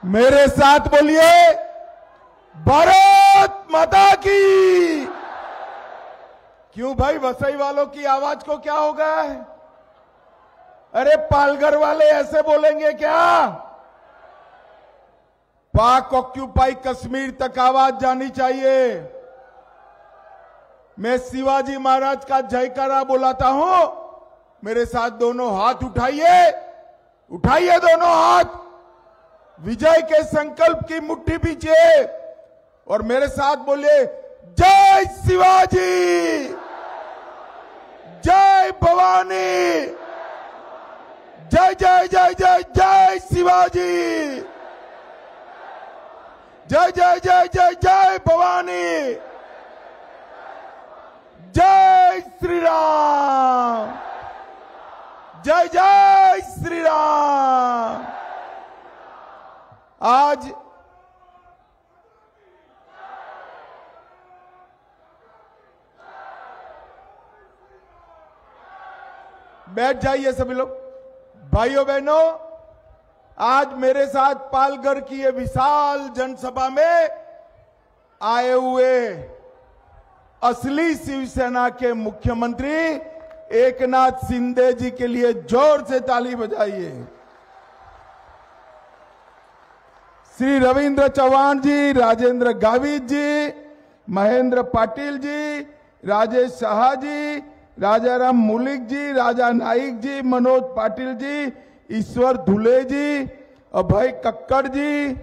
मेरे साथ बोलिए, भारत माता की। क्यों भाई, वसई वालों की आवाज को क्या हो गया है? अरे पालघर वाले ऐसे बोलेंगे क्या? पाक ऑक्यूपाई कश्मीर तक आवाज जानी चाहिए। मैं शिवाजी महाराज का जयकारा बुलाता हूं। मेरे साथ दोनों हाथ उठाइए, उठाइए दोनों हाथ, विजय के संकल्प की मुट्ठी पीछे और मेरे साथ बोलिए, जय शिवाजी, जय भवानी, जय जय जय जय जय शिवाजी, जय जय जय जय जय भवानी, जय श्री राम, जय जय श्री राम। आज बैठ जाइए सभी लोग। भाइयों बहनों, आज मेरे साथ पालघर की ये विशाल जनसभा में आए हुए असली शिवसेना के मुख्यमंत्री एकनाथ शिंदे जी के लिए जोर से ताली बजाइए। श्री रविंद्र चौहान जी, राजेंद्र गावित जी, महेंद्र पाटिल जी, राजेश शाह जी, राजाराम मुलिक जी, राजा नाइक जी, मनोज पाटिल जी, ईश्वर धुले जी, अभय कक्कड़ जी,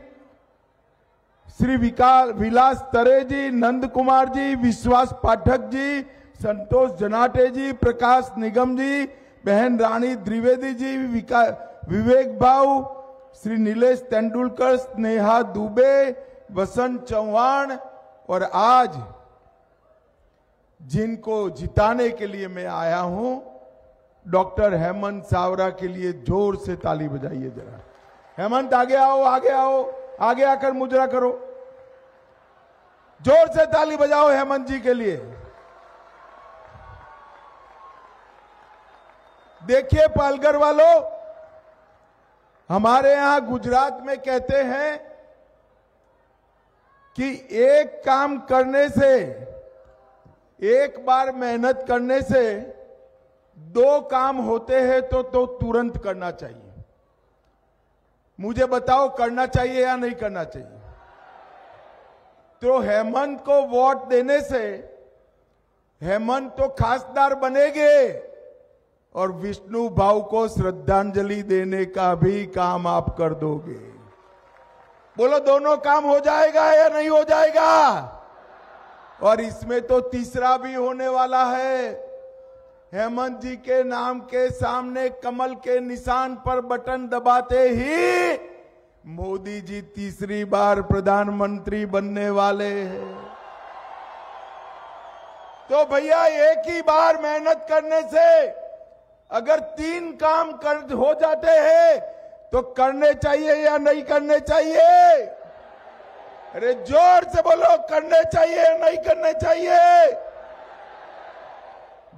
श्री विलास तरे जी, नंद कुमार जी, विश्वास पाठक जी, संतोष जनाटे जी, प्रकाश निगम जी, बहन रानी द्विवेदी जी, विवेक भाव, श्री नीलेश तेंदुलकर, स्नेहा दुबे, वसंत चौहान और आज जिनको जिताने के लिए मैं आया हूं, डॉक्टर हेमंत सावरा के लिए जोर से ताली बजाइए जरा। हेमंत आगे आओ, आगे आओ, आगे आकर मुजरा करो। जोर से ताली बजाओ हेमंत जी के लिए। देखिए पालघर वालों, हमारे यहां गुजरात में कहते हैं कि एक काम करने से, एक बार मेहनत करने से दो काम होते हैं तो तुरंत करना चाहिए। मुझे बताओ, करना चाहिए या नहीं करना चाहिए? तो हेमंत को वोट देने से हेमंत तो खासदार बनेंगे और विष्णु भाऊ को श्रद्धांजलि देने का भी काम आप कर दोगे। बोलो, दोनों काम हो जाएगा या नहीं हो जाएगा? और इसमें तो तीसरा भी होने वाला है। हेमंत जी के नाम के सामने कमल के निशान पर बटन दबाते ही मोदी जी तीसरी बार प्रधानमंत्री बनने वाले हैं। तो भैया, एक ही बार मेहनत करने से अगर तीन काम हो जाते हैं तो करने चाहिए या नहीं करने चाहिए? अरे जोर से बोलो, करने चाहिए या नहीं करने चाहिए?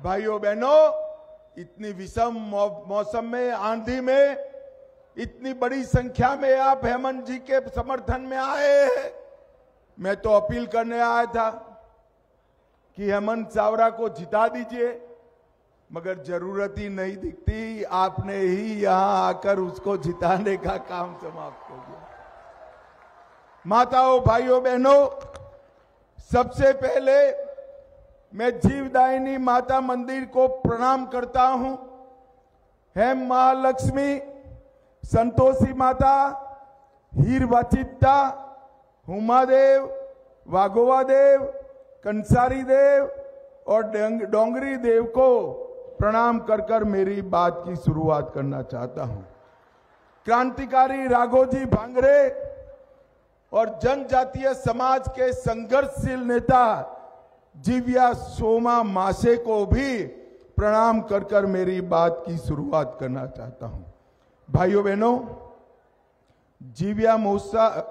भाइयों बहनों, इतनी विषम मौसम में, आंधी में इतनी बड़ी संख्या में आप हेमंत जी के समर्थन में आए हैं। मैं तो अपील करने आया था कि हेमंत सावरा को जिता दीजिए, मगर जरूरत ही नहीं दिखती। आपने ही यहां आकर उसको जिताने का काम समाप्त कर दिया। माताओं, भाइयों बहनों, सबसे पहले मैं जीवदायिनी माता मंदिर को प्रणाम करता हूं। हेम महालक्ष्मी, संतोषी माता, हीर वाचित्ता, हुमादेव, वाघोवा देव, कंसारी देव और डोंगरी देव को प्रणाम कर कर मेरी बात की शुरुआत करना चाहता हूं। क्रांतिकारी राघोजी भांगरे और जनजातीय समाज के संघर्षशील नेता जीव्या सोमा मासे को भी प्रणाम कर कर मेरी बात की शुरुआत करना चाहता हूं। भाइयों बहनों, जीव्या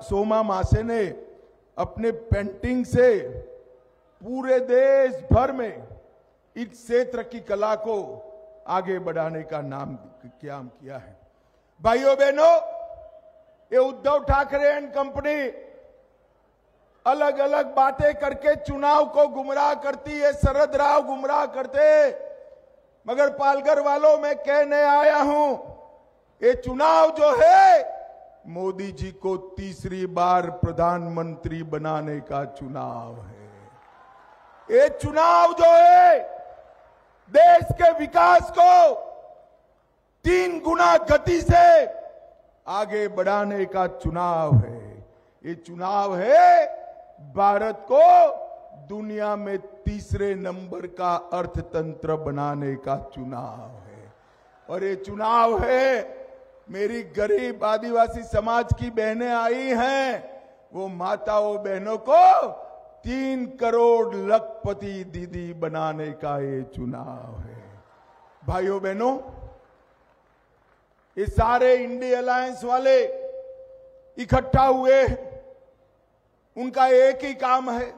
सोमा मासे ने अपने पेंटिंग से पूरे देश भर में इस क्षेत्र की कला को आगे बढ़ाने का काम किया है। भाइयों बहनों, ये उद्धव ठाकरे एंड कंपनी अलग अलग बातें करके चुनाव को गुमराह करती है, शरद राव गुमराह करते। मगर पालघर वालों में कहने आया हूं, ये चुनाव जो है मोदी जी को तीसरी बार प्रधानमंत्री बनाने का चुनाव है। ये चुनाव जो है देश के विकास को 3 गुना गति से आगे बढ़ाने का चुनाव है। ये चुनाव है भारत को दुनिया में तीसरे नंबर का अर्थतंत्र बनाने का चुनाव है। और ये चुनाव है, मेरी गरीब आदिवासी समाज की बहनें आई हैं, वो माताओं बहनों को 3 करोड़ लखपति दीदी बनाने का ये चुनाव है। भाइयों बहनों, ये सारे इंडिया अलायंस वाले इकट्ठा हुए, उनका एक ही काम है,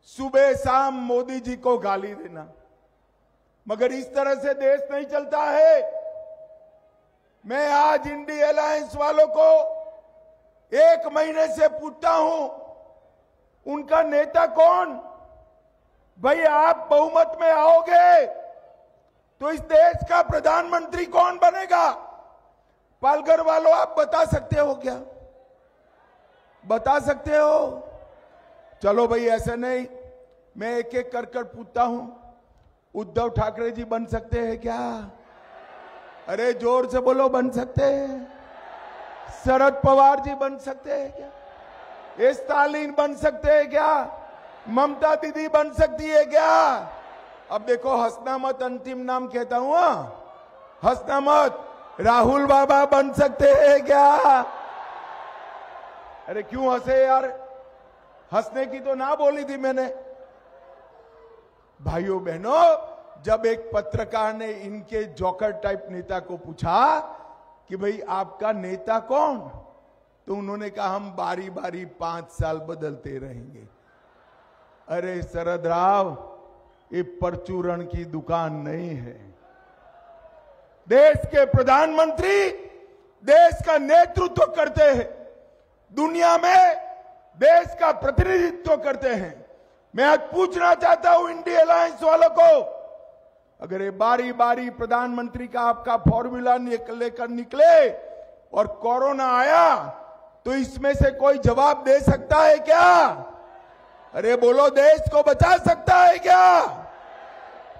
सुबह शाम मोदी जी को गाली देना। मगर इस तरह से देश नहीं चलता है। मैं आज इंडिया अलायंस वालों को 1 महीने से पूछता हूं, उनका नेता कौन? भाई आप बहुमत में आओगे तो इस देश का प्रधानमंत्री कौन बनेगा? पालघर वालों, आप बता सकते हो क्या? बता सकते हो? चलो भाई, ऐसे नहीं, मैं एक एक कर पूछता हूं। उद्धव ठाकरे जी बन सकते हैं क्या? अरे जोर से बोलो, बन सकते हैं? शरद पवार जी बन सकते हैं क्या? स्टालिन बन सकते हैं क्या? ममता दीदी बन सकती है क्या? अब देखो, हंसना मत, अंतिम नाम कहता हूं, हंसना मत। राहुल बाबा बन सकते हैं क्या? अरे क्यों हंसे यार? हंसने की तो ना बोली थी मैंने। भाइयों बहनों, जब एक पत्रकार ने इनके जोकर टाइप नेता को पूछा कि भाई आपका नेता कौन, तो उन्होंने कहा हम बारी बारी 5 साल बदलते रहेंगे। अरे शरद राव, ये परचूरण की दुकान नहीं है। देश के प्रधानमंत्री देश का नेतृत्व करते हैं, दुनिया में देश का प्रतिनिधित्व करते हैं। मैं आज पूछना चाहता हूं इंडिया अलायंस वालों को, अगर ये बारी बारी प्रधानमंत्री का आपका फॉर्मूला लेकर निकले और कोरोना आया तो इसमें से कोई जवाब दे सकता है क्या? अरे बोलो, देश को बचा सकता है क्या?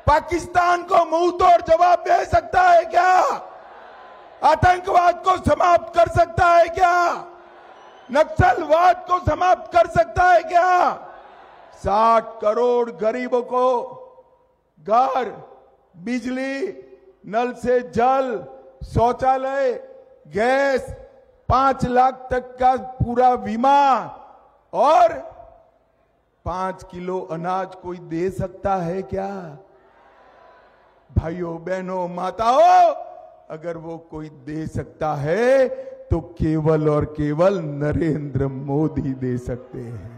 पाकिस्तान को मुंह तोड़ जवाब दे सकता है क्या? आतंकवाद को समाप्त कर सकता है क्या? नक्सलवाद को समाप्त कर सकता है क्या? 60 करोड़ गरीबों को घर, बिजली, नल से जल, शौचालय, गैस, 5 लाख तक का पूरा बीमा और 5 किलो अनाज कोई दे सकता है क्या? भाइयों बहनों माताओं, अगर वो कोई दे सकता है तो केवल और केवल नरेंद्र मोदी दे सकते हैं।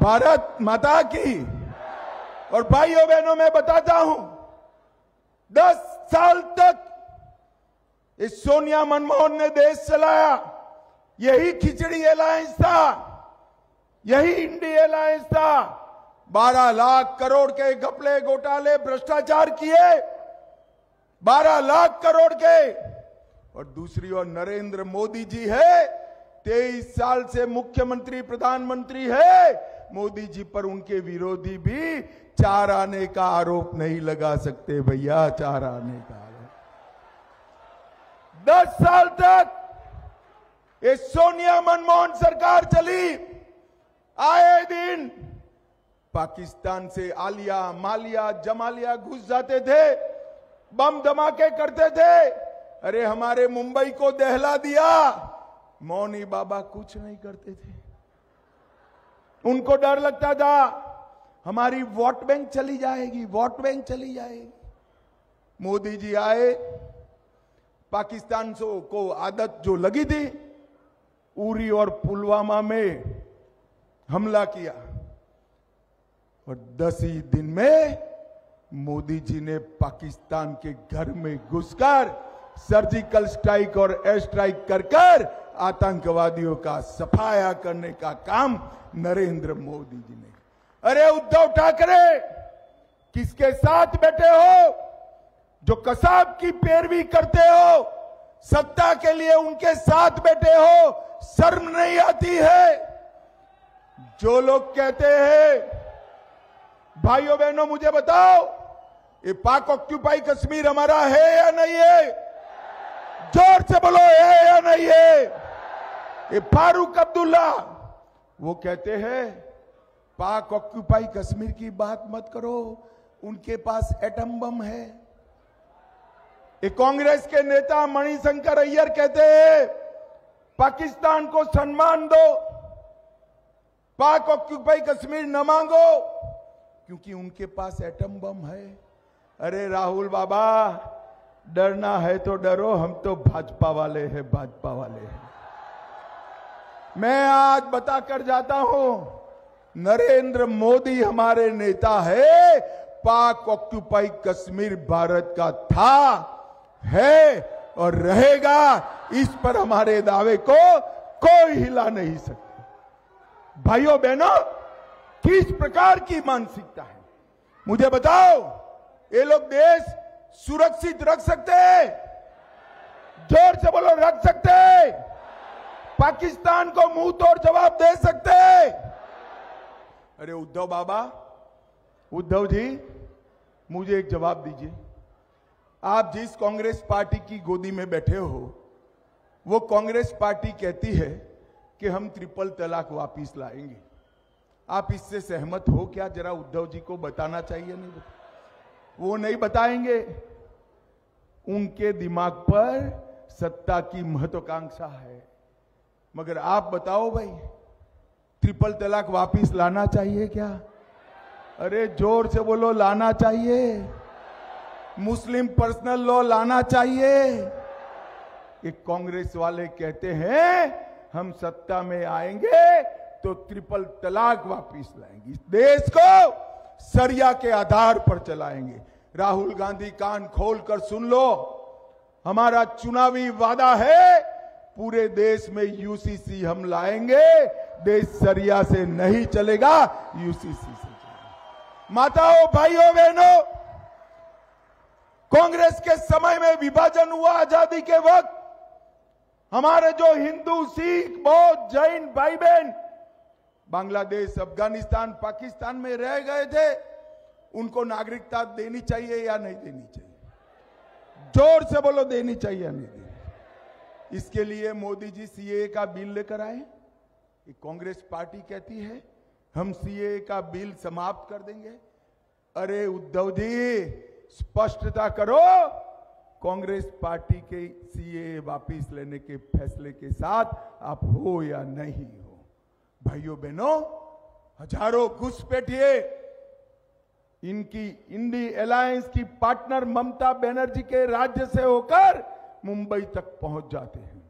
भारत माता की। और भाइयों बहनों, मैं बताता हूं, 10 साल तक इस सोनिया मनमोहन ने देश चलाया। यही खिचड़ी अलायंस था, यही इंडिया अलायंस था। 12 लाख करोड़ के घपले, घोटाले, भ्रष्टाचार किए, 12 लाख करोड़ के। और दूसरी ओर नरेंद्र मोदी जी है, 23 साल से मुख्यमंत्री प्रधानमंत्री है। मोदी जी पर उनके विरोधी भी 4 आने का आरोप नहीं लगा सकते भैया, 4 आने का आरोप। 10 साल तक ये सोनिया मनमोहन सरकार चली। आए दिन पाकिस्तान से आलिया, मालिया, जमालिया घुस जाते थे, बम धमाके करते थे। अरे हमारे मुंबई को दहला दिया। मौनी बाबा कुछ नहीं करते थे, उनको डर लगता था हमारी वोट बैंक चली जाएगी, वोट बैंक चली जाएगी। मोदी जी आए, पाकिस्तान को आदत जो लगी थी, उरी और पुलवामा में हमला किया। और 10 ही दिन में मोदी जी ने पाकिस्तान के घर में घुसकर सर्जिकल स्ट्राइक और एयर स्ट्राइक कर आतंकवादियों का सफाया करने का काम नरेंद्र मोदी जी ने। अरे उद्धव ठाकरे, किसके साथ बैठे हो? जो कसाब की पैरवी करते हो, सत्ता के लिए उनके साथ बैठे हो, शर्म नहीं आती है? जो लोग कहते हैं, भाइयों बहनों मुझे बताओ, ये पाक ऑक्यूपाई कश्मीर हमारा है या नहीं है? जोर से बोलो, है या नहीं है? ये फारूक अब्दुल्ला वो कहते हैं पाक ऑक्यूपाई कश्मीर की बात मत करो, उनके पास एटम बम है। ये कांग्रेस के नेता मणिशंकर अय्यर कहते हैं पाकिस्तान को सम्मान दो, पाक ऑक्यूपाई कश्मीर न मांगो, क्योंकि उनके पास एटम बम है। अरे राहुल बाबा, डरना है तो डरो, हम तो भाजपा वाले हैं, भाजपा वाले हैं। मैं आज बताकर जाता हूं, नरेंद्र मोदी हमारे नेता है। पाक ऑक्यूपाई कश्मीर भारत का था, है और रहेगा। इस पर हमारे दावे को कोई हिला नहीं सकता। भाइयों बहनों, किस प्रकार की मानसिकता है मुझे बताओ? ये लोग देश सुरक्षित रख सकते हैं? जोर से बोलो, रख सकते हैं? पाकिस्तान को मुंह तोड़ जवाब दे सकते हैं? अरे उद्धव बाबा, उद्धव जी, मुझे एक जवाब दीजिए। आप जिस कांग्रेस पार्टी की गोदी में बैठे हो, वो कांग्रेस पार्टी कहती है कि हम ट्रिपल तलाक वापिस लाएंगे। आप इससे सहमत हो क्या? जरा उद्धव जी को बताना चाहिए। नहीं बता, वो नहीं बताएंगे। उनके दिमाग पर सत्ता की महत्वाकांक्षा है। मगर आप बताओ भाई, ट्रिपल तलाक वापिस लाना चाहिए क्या? अरे जोर से बोलो, लाना चाहिए। मुस्लिम पर्सनल लॉ लाना चाहिए। ये कांग्रेस वाले कहते हैं हम सत्ता में आएंगे तो ट्रिपल तलाक वापिस लाएंगे, इस देश को सरिया के आधार पर चलाएंगे। राहुल गांधी, कान खोलकर सुन लो, हमारा चुनावी वादा है, पूरे देश में यूसीसी हम लाएंगे। देश सरिया से नहीं चलेगा, यूसीसी से चलेगा। माताओं, भाइयों, बहनों, कांग्रेस के समय में विभाजन हुआ आजादी के वक्त, हमारे जो हिंदू, सिख, बौद्ध, जैन भाई बहन बांग्लादेश, अफगानिस्तान, पाकिस्तान में रह गए थे, उनको नागरिकता देनी चाहिए या नहीं देनी चाहिए? जोर से बोलो, देनी चाहिए या नहीं देनी? इसके लिए मोदी जी सीएए का बिल लेकर आए। कांग्रेस पार्टी कहती है हम सीएए का बिल समाप्त कर देंगे। अरे उद्धव जी, स्पष्टता करो, कांग्रेस पार्टी के सीएए वापिस लेने के फैसले के साथ आप हो या नहीं हो? भाइयों बहनों, हजारों घुसपैठिए इनकी इंडी अलायंस की पार्टनर ममता बनर्जी के राज्य से होकर मुंबई तक पहुंच जाते हैं।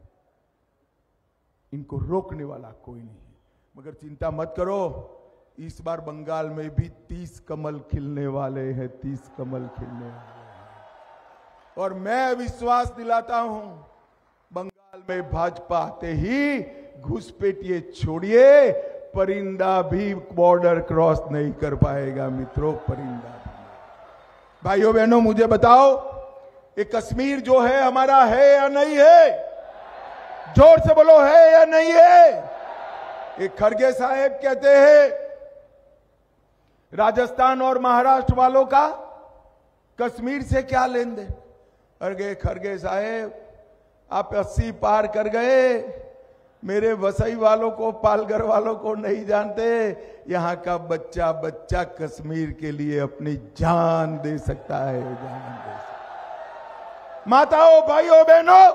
इनको रोकने वाला कोई नहीं है। मगर चिंता मत करो, इस बार बंगाल में भी 30 कमल खिलने वाले हैं, 30 कमल खिलने वाले हैं। और मैं विश्वास दिलाता हूं, बंगाल में भाजपा आते ही घुसपैठिए छोड़िए, परिंदा भी बॉर्डर क्रॉस नहीं कर पाएगा मित्रों, परिंदा भी। भाइयों बहनों, मुझे बताओ, ये कश्मीर जो है हमारा है या नहीं है? जोर से बोलो, है या नहीं है? ये खड़गे साहब कहते हैं राजस्थान और महाराष्ट्र वालों का कश्मीर से क्या लेन देन? अरे खड़गे साहब, आप 80 पार कर गए, मेरे वसई वालों को, पालघर वालों को नहीं जानते। यहां का बच्चा बच्चा कश्मीर के लिए अपनी जान दे सकता है, जान दे सकता। माताओं, भाइयों, बहनों,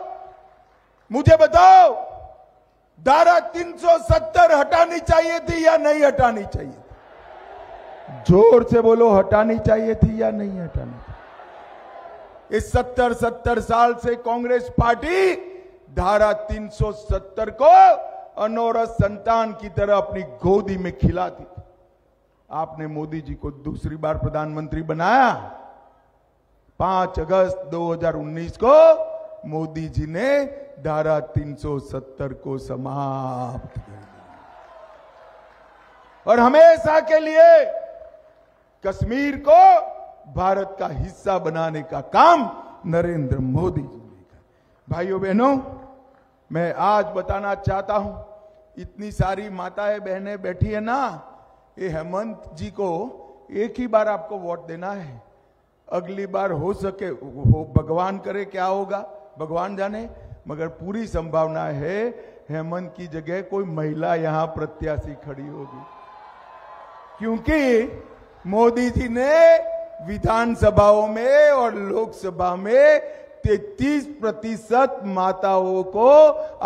मुझे बताओ, धारा 370 हटानी चाहिए थी या नहीं हटानी चाहिए थी? जोर से बोलो, हटानी चाहिए थी या नहीं हटानी थी? इस 70 साल से कांग्रेस पार्टी धारा 370 को अनौरत संतान की तरह अपनी गोदी में खिलाती थी। आपने मोदी जी को दूसरी बार प्रधानमंत्री बनाया। 5 अगस्त 2019 को मोदी जी ने धारा 370 को समाप्त कर दिया और हमेशा के लिए कश्मीर को भारत का हिस्सा बनाने का काम नरेंद्र मोदी जी ने किया। भाइयों बहनों, मैं आज बताना चाहता हूं, इतनी सारी माताएं बहनें बैठी है ना, ये हेमंत जी को एक ही बार आपको वोट देना है। अगली बार हो सके हो, भगवान करे क्या होगा भगवान जाने, मगर पूरी संभावना है हेमंत की जगह कोई महिला यहां प्रत्याशी खड़ी होगी, क्योंकि मोदी जी ने विधानसभाओं में और लोकसभा में 33% माताओं को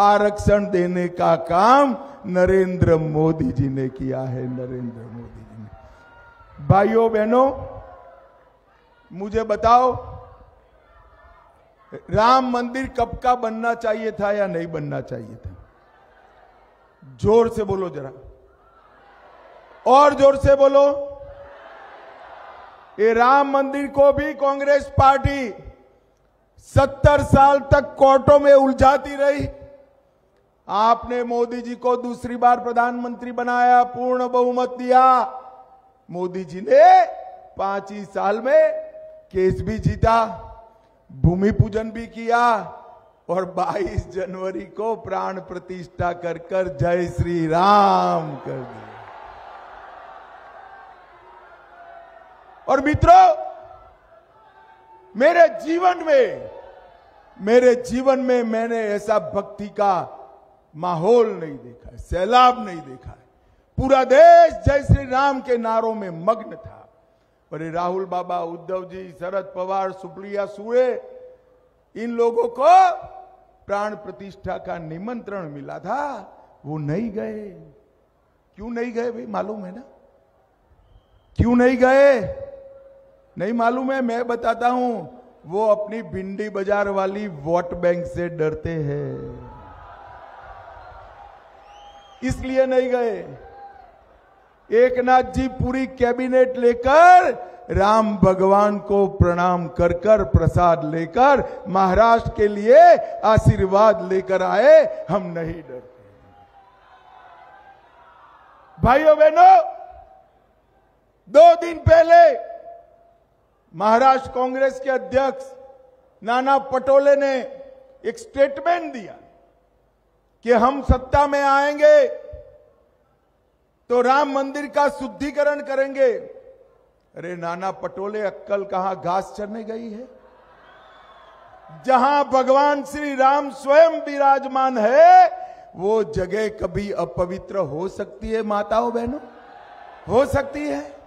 आरक्षण देने का काम नरेंद्र मोदी जी ने किया है। नरेंद्र मोदी जी ने। भाइयों बहनों, मुझे बताओ, राम मंदिर कब का बनना चाहिए था या नहीं बनना चाहिए था? जोर से बोलो जरा, और जोर से बोलो। ये राम मंदिर को भी कांग्रेस पार्टी 70 साल तक कोर्टों में उलझाती रही। आपने मोदी जी को दूसरी बार प्रधानमंत्री बनाया, पूर्ण बहुमत दिया। मोदी जी ने 5 ही साल में केस भी जीता, भूमि पूजन भी किया और 22 जनवरी को प्राण प्रतिष्ठा कर कर जय श्री राम कर दिया। और मित्रों, मेरे जीवन में मैंने ऐसा भक्ति का माहौल नहीं देखा है, सैलाब नहीं देखा है। पूरा देश जय श्री राम के नारों में मग्न था। और ये राहुल बाबा, उद्धव जी, शरद पवार, सुप्रिया सुळे, इन लोगों को प्राण प्रतिष्ठा का निमंत्रण मिला था, वो नहीं गए। क्यों नहीं गए भाई? मालूम है ना क्यों नहीं गए? नहीं मालूम है? मैं बताता हूं, वो अपनी भिंडी बाजार वाली वोट बैंक से डरते हैं, इसलिए नहीं गए। एक नाथ जी पूरी कैबिनेट लेकर राम भगवान को प्रणाम कर कर प्रसाद लेकर महाराष्ट्र के लिए आशीर्वाद लेकर आए। हम नहीं डरते। भाइयों बहनों, 2 दिन पहले महाराष्ट्र कांग्रेस के अध्यक्ष नाना पटोले ने एक स्टेटमेंट दिया कि हम सत्ता में आएंगे तो राम मंदिर का शुद्धिकरण करेंगे। अरे नाना पटोले, अक्कल कहां घास चरने गई है? जहां भगवान श्री राम स्वयं विराजमान है, वो जगह कभी अपवित्र हो सकती है? माताओं बहनों, हो सकती है?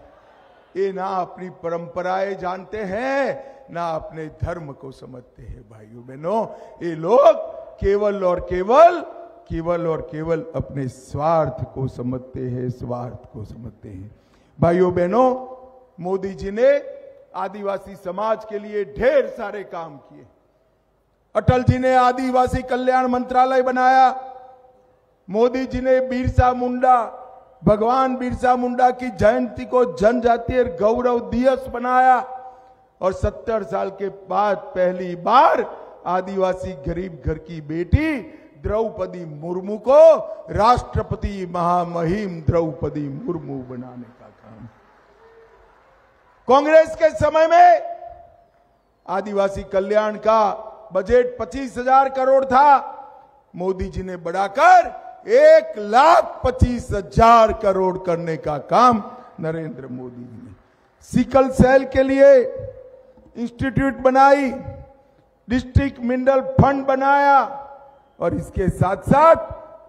ये ना अपनी परंपराएं जानते हैं, ना अपने धर्म को समझते हैं। भाइयों बहनों, ये लोग केवल और केवल अपने स्वार्थ को समझते हैं, स्वार्थ को समझते हैं। भाइयों बहनों, मोदी जी ने आदिवासी समाज के लिए ढेर सारे काम किए। अटल जी ने आदिवासी कल्याण मंत्रालय बनाया। मोदी जी ने भगवान बिरसा मुंडा की जयंती को जनजातीय गौरव दिवस बनाया। और 70 साल के बाद पहली बार आदिवासी गरीब घर की बेटी द्रौपदी मुर्मू को राष्ट्रपति महामहिम द्रौपदी मुर्मू बनाने का काम। कांग्रेस के समय में आदिवासी कल्याण का बजट 25,000 करोड़ था। मोदी जी ने बढ़ाकर 1,25,000 करोड़ करने का काम नरेंद्र मोदी जी ने। सिकल सेल के लिए इंस्टीट्यूट बनाई, डिस्ट्रिक्ट मिनरल फंड बनाया और इसके साथ साथ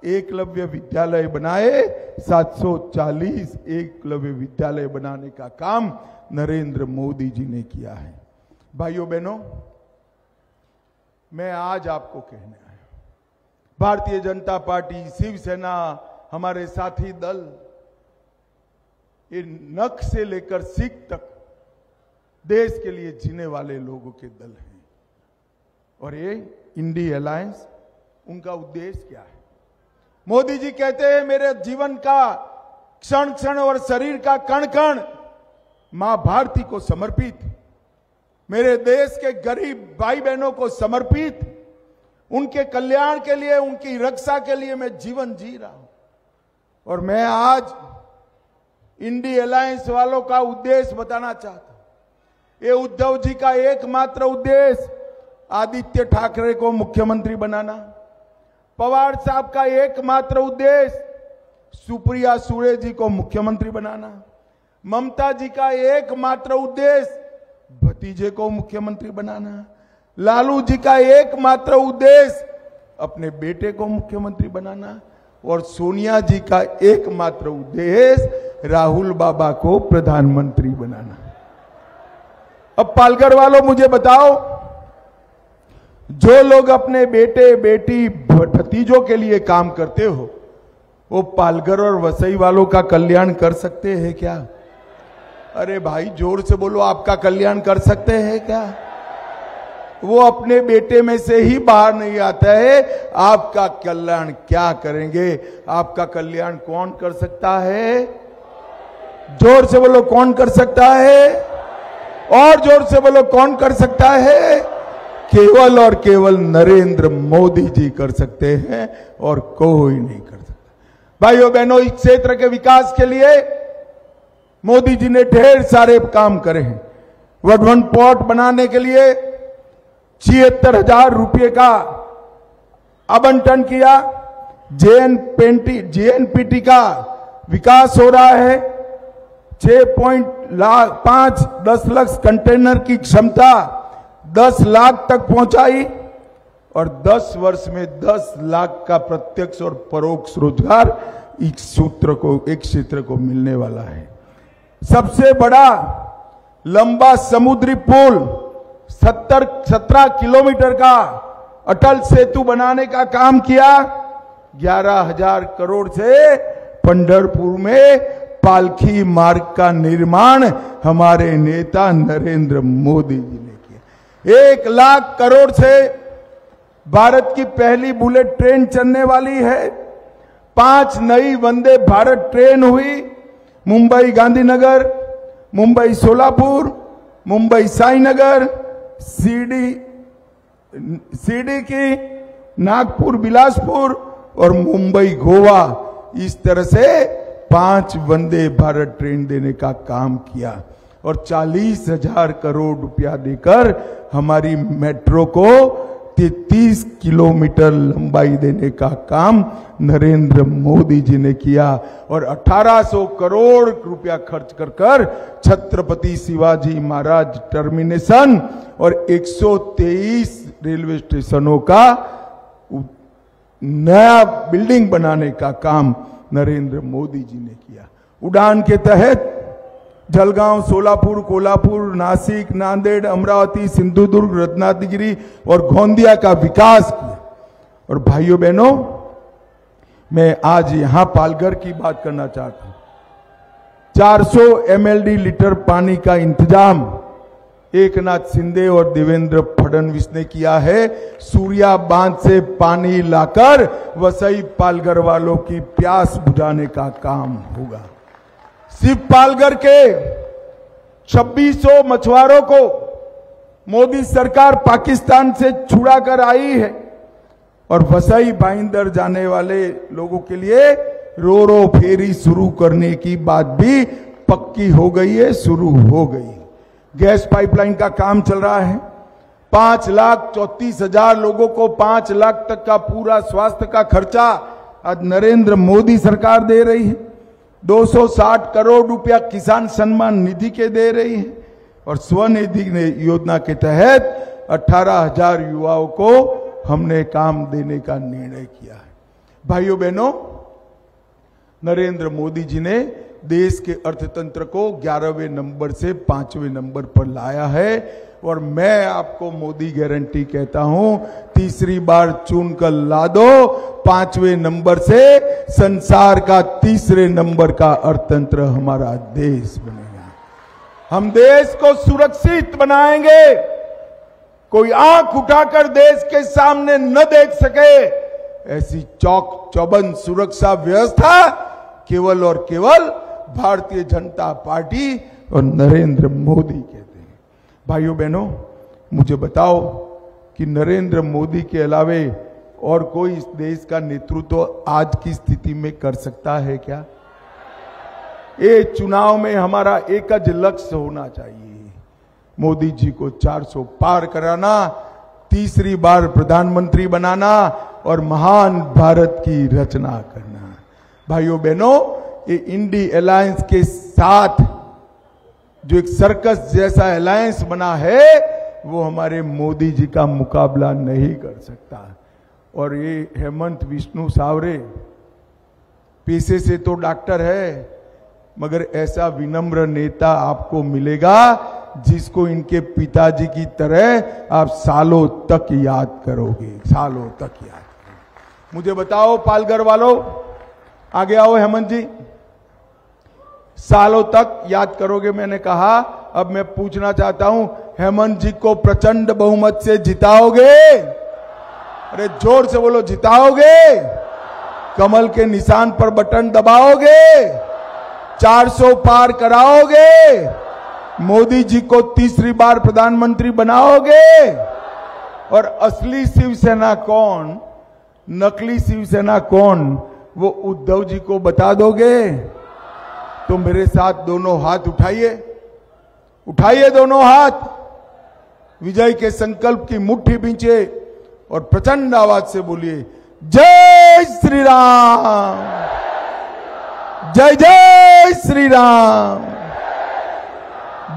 एकलव्य विद्यालय बनाए। 740 एकलव्य विद्यालय बनाने का काम नरेंद्र मोदी जी ने किया है। भाइयों बहनों, मैं आज आपको कहने आया, भारतीय जनता पार्टी, शिवसेना, हमारे साथी दल, ये नख से लेकर सीख तक देश के लिए जीने वाले लोगों के दल हैं। और ये इंडी अलायंस, उनका उद्देश्य क्या है? मोदी जी कहते हैं मेरे जीवन का क्षण क्षण और शरीर का कण कण मां भारती को समर्पित, मेरे देश के गरीब भाई बहनों को समर्पित, उनके कल्याण के लिए, उनकी रक्षा के लिए मैं जीवन जी रहा हूं। और मैं आज इंडी अलायंस वालों का उद्देश्य बताना चाहता हूं। ये उद्धव जी का एकमात्र उद्देश्य आदित्य ठाकरे को मुख्यमंत्री बनाना, पवार साहब का एकमात्र उद्देश्य सुप्रिया सुळे जी को मुख्यमंत्री बनाना, ममता जी का एकमात्र उद्देश्य भतीजे को मुख्यमंत्री बनाना, लालू जी का एकमात्र उद्देश्य अपने बेटे को मुख्यमंत्री बनाना, और सोनिया जी का एकमात्र उद्देश्य राहुल बाबा को प्रधानमंत्री बनाना। अब पालघर वालों मुझे बताओ, जो लोग अपने बेटे बेटी भतीजों के लिए काम करते हो, वो पालघर और वसई वालों का कल्याण कर सकते हैं क्या? अरे भाई जोर से बोलो, आपका कल्याण कर सकते हैं क्या? वो अपने बेटे में से ही बाहर नहीं आता है, आपका कल्याण क्या करेंगे? आपका कल्याण कौन कर सकता है? जोर से बोलो, कौन कर सकता है? और जोर से बोलो, कौन कर सकता है? केवल और केवल नरेंद्र मोदी जी कर सकते हैं, और कोई नहीं कर सकता। भाइयों बहनों, इस क्षेत्र के विकास के लिए मोदी जी ने ढेर सारे काम करे हैं। वडवन पोर्ट बनाने के लिए 76,000 रुपये का आवंटन किया। जेएनपीटी का विकास हो रहा है। 10 लाख कंटेनर की क्षमता 10 लाख तक पहुंचाई, और 10 वर्ष में 10 लाख का प्रत्यक्ष और परोक्ष रोजगार इस क्षेत्र को मिलने वाला है। सबसे बड़ा लंबा समुद्री पुल 17 किलोमीटर का अटल सेतु बनाने का काम किया। 11,000 करोड़ से पंढरपुर में पालखी मार्ग का निर्माण हमारे नेता नरेंद्र मोदी जी ने किया। 1 लाख करोड़ से भारत की पहली बुलेट ट्रेन चलने वाली है। 5 नई वंदे भारत ट्रेन हुई। मुंबई गांधीनगर, मुंबई सोलापुर, मुंबई साईनगर, सीडी की नागपुर बिलासपुर और मुंबई गोवा, इस तरह से 5 वंदे भारत ट्रेन देने का काम किया, और 40,000 करोड़ रुपया देकर हमारी मेट्रो को 33 किलोमीटर लंबाई देने का काम नरेंद्र मोदी जी ने किया, और 1800 करोड़ रुपया खर्च कर छत्रपति शिवाजी महाराज टर्मिनेशन और 123 रेलवे स्टेशनों का नया बिल्डिंग बनाने का काम नरेंद्र मोदी जी ने किया। उड़ान के तहत जलगांव, सोलापुर, कोल्हापुर, नासिक, नांदेड़, अमरावती, सिंधुदुर्ग, रत्नागिरी और गोंदिया का विकास किया। और भाइयों बहनों, मैं आज यहां पालघर की बात करना चाहता हूं। 400 MLD लीटर पानी का इंतजाम एकनाथ शिंदे और देवेंद्र फडणवीस ने किया है। सूर्या बांध से पानी लाकर वसई पालघर वालों की प्यास बुझाने का काम होगा। सिर्फ पालघर के 2600 मछुआरों को मोदी सरकार पाकिस्तान से छुड़ा कर आई है, और वसई भाईंदर जाने वाले लोगों के लिए रो फेरी शुरू करने की बात भी पक्की हो गई है, शुरू हो गई। गैस पाइपलाइन का काम चल रहा है। 5,34,000 लोगों को 5 लाख तक का पूरा स्वास्थ्य का खर्चा आज नरेंद्र मोदी सरकार दे रही है। 260 करोड़ रुपया किसान सम्मान निधि के दे रही है, और स्वनिधि योजना के तहत 18,000 युवाओं को हमने काम देने का निर्णय किया है। भाइयों बहनों, नरेंद्र मोदी जी ने देश के अर्थतंत्र को 11वें नंबर से 5वें नंबर पर लाया है, और मैं आपको मोदी गारंटी कहता हूं, तीसरी बार चुनकर ला दो, 5वें नंबर से संसार का 3रे नंबर का अर्थतंत्र हमारा देश बनेगा। हम देश को सुरक्षित बनाएंगे। कोई आंख उठाकर देश के सामने न देख सके ऐसी चौक चौबंद सुरक्षा व्यवस्था केवल और केवल भारतीय जनता पार्टी और नरेंद्र मोदी कहते हैं। भाइयों बहनों, मुझे बताओ कि नरेंद्र मोदी के अलावे और कोई इस देश का नेतृत्व आज की स्थिति में कर सकता है क्या? ये चुनाव में हमारा एक ज लक्ष्य होना चाहिए, मोदी जी को 400 पार कराना, तीसरी बार प्रधानमंत्री बनाना और महान भारत की रचना करना। भाइयों बहनों, ये इंडी अलायंस के साथ जो एक सर्कस जैसा अलायंस बना है वो हमारे मोदी जी का मुकाबला नहीं कर सकता। और ये हेमंत विष्णु सावरे पेशे से तो डॉक्टर है, मगर ऐसा विनम्र नेता आपको मिलेगा जिसको इनके पिताजी की तरह आप सालों तक याद करोगे, सालों तक याद करोगे। मुझे बताओ पालघर वालों, आगे आओ हेमंत जी, सालों तक याद करोगे मैंने कहा। अब मैं पूछना चाहता हूं, हेमंत जी को प्रचंड बहुमत से जिताओगे? अरे जोर से बोलो, जिताओगे? कमल के निशान पर बटन दबाओगे? 400 पार कराओगे? मोदी जी को तीसरी बार प्रधानमंत्री बनाओगे? और असली शिवसेना कौन, नकली शिवसेना कौन, वो उद्धव जी को बता दोगे? तो मेरे साथ दोनों हाथ उठाइए, उठाइए दोनों हाथ, विजय के संकल्प की मुट्ठी बींचे और प्रचंड आवाज से बोलिए, जय श्री राम, जय जय श्री राम,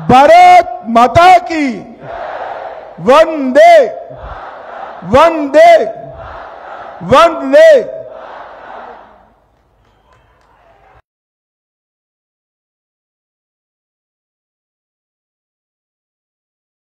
भारत माता की, वंदे वंदे वंदे